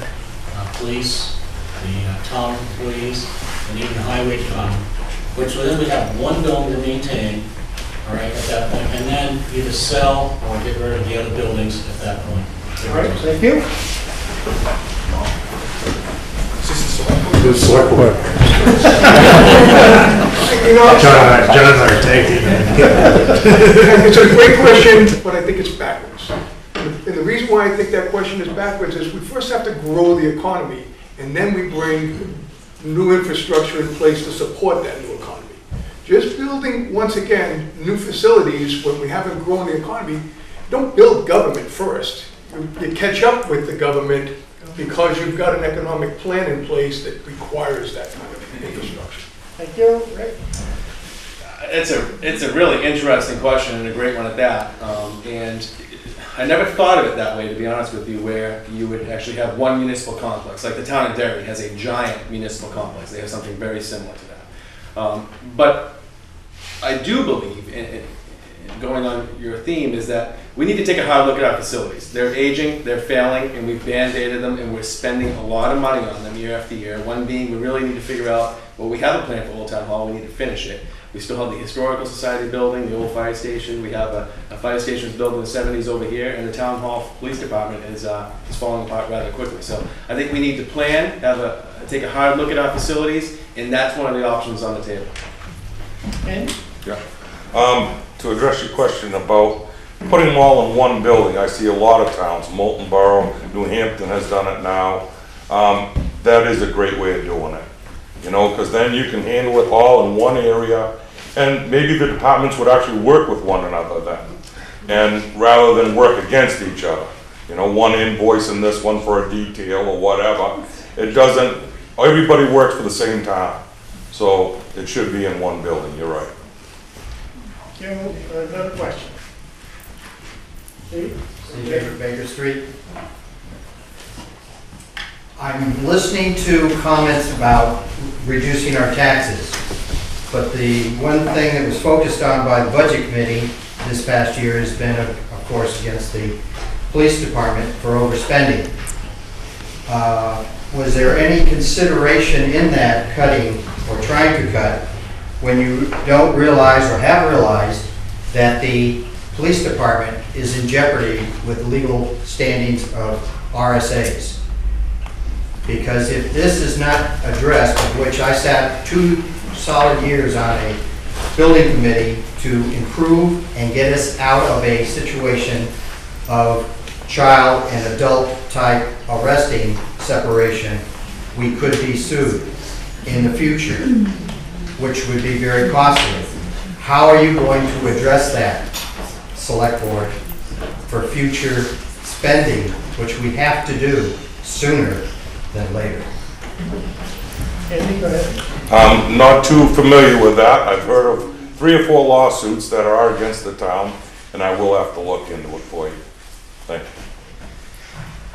Speaker 20: police, the town employees, and even the highway department, which then we have one building to maintain, all right, at that point, and then either sell or get rid of the other buildings at that point.
Speaker 3: All right, thank you.
Speaker 5: The select board. John and I are taking
Speaker 1: It's a great question, but I think it's backwards. And the reason why I think that question is backwards is we first have to grow the economy, and then we bring new infrastructure in place to support that new economy. Just building, once again, new facilities when we haven't grown the economy, don't build government first. You catch up with the government because you've got an economic plan in place that requires that kind of infrastructure.
Speaker 3: Thank you. Rick?
Speaker 7: It's a really interesting question and a great one at that. And I never thought of it that way, to be honest with you, where you would actually have one municipal complex. Like the town of Derry has a giant municipal complex. They have something very similar to that. But I do believe, and going on your theme, is that we need to take a hard look at our facilities. They're aging, they're failing, and we've band-aided them, and we're spending a lot of money on them year after year. One being, we really need to figure out, well, we have a plan for Old Town Hall, we need to finish it. We still have the Historical Society building, the old fire station. We have a fire station built in the 70s over here, and the Town Hall Police Department is falling apart rather quickly. So I think we need to plan, take a hard look at our facilities, and that's one of the options on the table.
Speaker 3: And?
Speaker 8: Yeah. To address your question about putting them all in one building, I see a lot of towns, Moulton Borough, New Hampton has done it now. That is a great way of doing it, because then you can handle it all in one area, and maybe the departments would actually work with one another then, and rather than work against each other. One invoice and this one for a detail or whatever. It doesn't, everybody works for the same time, so it should be in one building, you're right.
Speaker 3: Another question. Steve?
Speaker 13: Steve Baker Street. I'm listening to comments about reducing our taxes, but the one thing that was focused on by the Budget Committee this past year has been, of course, against the police department for overspending. Was there any consideration in that cutting or trying to cut when you don't realize or have realized that the police department is in jeopardy with legal standings of RSAs? Because if this is not addressed, of which I sat 2 solid years on a building committee to improve and get us out of a situation of child and adult type arresting separation, we could be sued in the future, which would be very costly. How are you going to address that, Select Board, for future spending, which we have to do sooner than later?
Speaker 3: Andy, go ahead.
Speaker 8: I'm not too familiar with that. I've heard of 3 or 4 lawsuits that are against the town, and I will have to look into it for you. Thank you.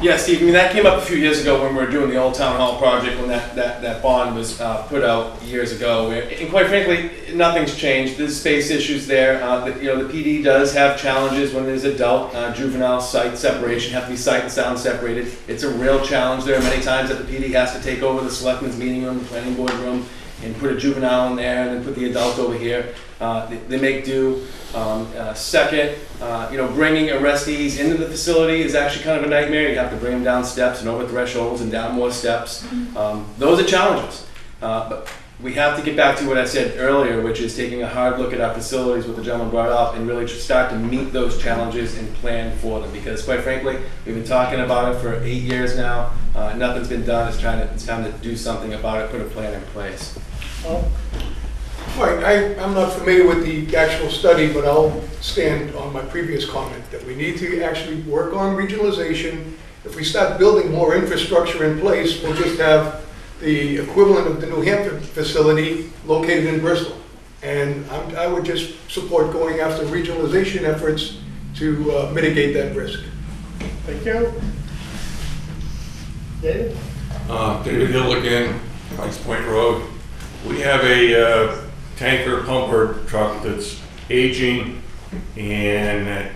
Speaker 7: Yeah, Steve, that came up a few years ago when we were doing the Old Town Hall project, when that bond was put out years ago. And quite frankly, nothing's changed. There's space issues there. The PD does have challenges when there's adult, juvenile site separation, have to be sight and sound separated. It's a real challenge there. Many times that the PD has to take over the selectmen's meeting room, the planning board room, and put a juvenile in there and then put the adult over here. They make do. Second, bringing arrestees into the facility is actually kind of a nightmare. You have to bring them down steps and over thresholds and down more steps. Those are challenges. But we have to get back to what I said earlier, which is taking a hard look at our facilities, what the gentleman brought up, and really just start to meet those challenges and plan for them. Because quite frankly, we've been talking about it for 8 years now. Nothing's been done. It's time to do something about it, put a plan in place.
Speaker 1: Right, I'm not familiar with the actual study, but I'll stand on my previous comment that we need to actually work on regionalization. If we start building more infrastructure in place, we'll just have the equivalent of the New Hampshire facility located in Bristol. And I would just support going after regionalization efforts to mitigate that risk.
Speaker 3: Thank you. David?
Speaker 21: David Hill again, Pikes Point Road. We have a tanker pumper truck that's aging and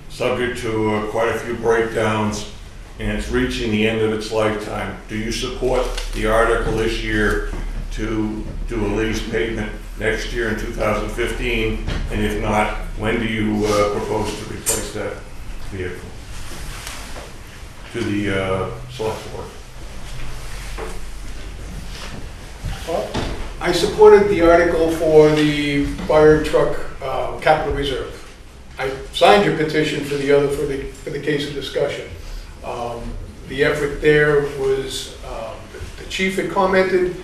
Speaker 21: subject to quite a few breakdowns, and it's reaching the end of its lifetime. Do you support the article this year to do a lease payment next year in 2015? And if not, when do you propose to replace that vehicle? To the select board.
Speaker 1: I supported the article for the fire truck capital reserve. I signed your petition for the other, for the case of discussion. The effort there was, the chief had commented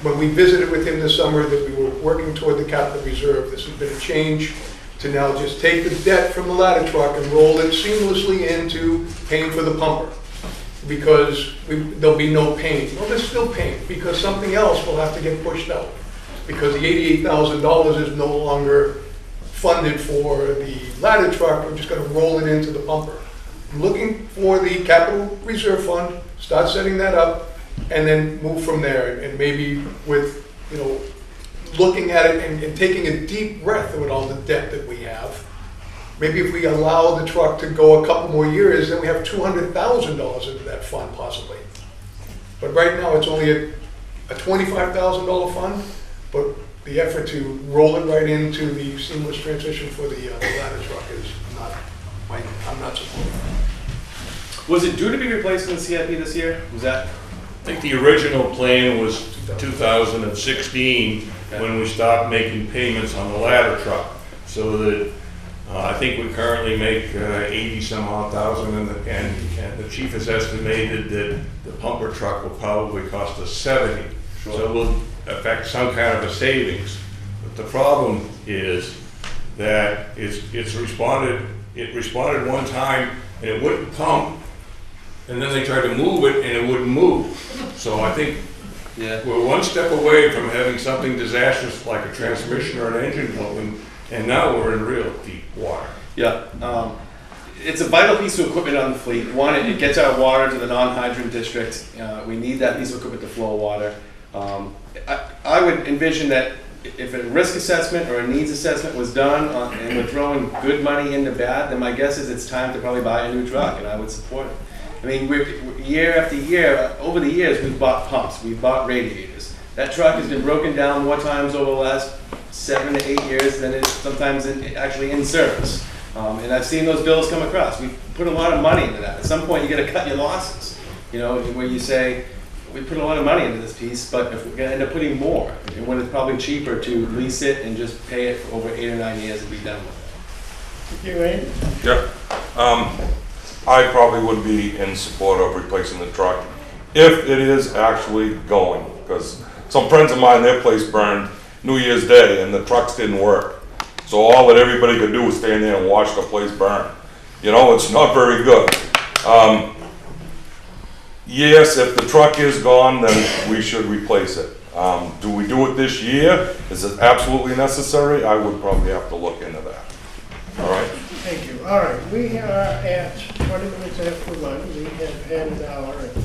Speaker 1: when we visited with him this summer that we were working toward the capital reserve. This has been a change to now just take the debt from the ladder truck and roll it seamlessly into paying for the pumper. Because there'll be no pain. Well, there's still pain because something else will have to get pushed out. Because the $88,000 is no longer funded for the ladder truck, we're just going to roll it into the pumper. I'm looking for the capital reserve fund, start setting that up, and then move from there. And maybe with, looking at it and taking a deep breath with all the debt that we have. Maybe if we allow the truck to go a couple more years, then we have $200,000 into that fund possibly. But right now it's only a $25,000 fund, but the effort to roll it right into the seamless transition for the ladder truck is not, I'm not supporting.
Speaker 7: Was it due to be replaced in the CIP this year? Was that?
Speaker 21: I think the original plan was 2016 when we stopped making payments on the ladder truck. So that I think we currently make 80 some odd thousand, and the chief has estimated that the pumper truck will probably cost us 70. Sure. So it will affect some kind of a savings. But the problem is that it responded one time and it wouldn't pump, and then they tried to move it and it wouldn't move. So I think we're one step away from having something disastrous like a transmission or an engine blowing. And now we're in real deep water.
Speaker 7: Yeah, it's a vital piece of equipment on the fleet. One, it gets our water to the non-hydrant district. We need that piece of equipment to flow water. I would envision that if a risk assessment or a needs assessment was done and we're throwing good money into bad, then my guess is it's time to probably buy a new truck, and I would support it. I mean, year after year, over the years, we've bought pumps, we've bought radiators. That truck has been broken down more times over the last 7 to 8 years than it's sometimes actually in service. And I've seen those bills come across. We put a lot of money into that. At some point, you got to cut your losses. Where you say, we put a lot of money into this piece, but if we're going to end up putting more, and when it's probably cheaper to lease it and just pay it for over 8 or 9 years and be done with it.
Speaker 3: Thank you, Ray.
Speaker 8: Yep. I probably would be in support of replacing the truck if it is actually going, because some friends of mine, their place burned New Year's Day and the trucks didn't work. So all that everybody could do was stand there and watch the place burn. It's not very good. Yes, if the truck is gone, then we should replace it. Do we do it this year? Is it absolutely necessary? I would probably have to look into that. All right?
Speaker 3: Thank you. All right, we are at 20 minutes after 1. We have had an hour and